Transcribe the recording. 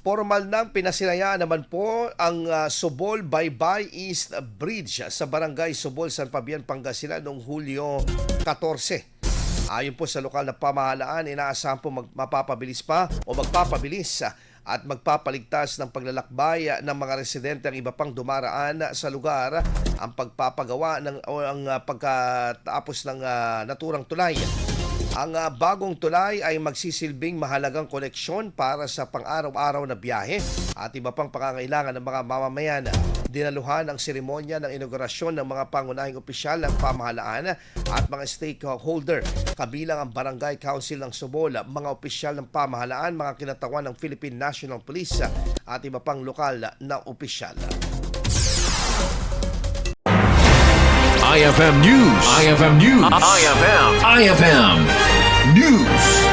Formal nang pinasinayaan naman po ang Subol Baybay East Bridge sa Barangay Subol, San Fabian, Pangasinan noong Hulyo 14. Ayon po sa lokal na pamahalaan, inaasahan po mapapabilis pa o magpapabilis at magpapaligtas ng paglalakbay ng mga residente ang iba pang dumaraan sa lugar ang pagpapagawa o ang pagkatapos ng naturang tulay. Ang bagong tulay ay magsisilbing mahalagang koneksyon para sa pang-araw-araw na biyahe at iba pang pangangailangan ng mga mamamayan. Dinaluhan ang seremonya ng inaugurasyon ng mga pangunahing opisyal ng pamahalaan at mga stakeholder, kabilang ang Barangay Council ng Subol, mga opisyal ng pamahalaan, mga kinatawan ng Philippine National Police at iba pang lokal na opisyal. IFM News. IFM News. IFM News.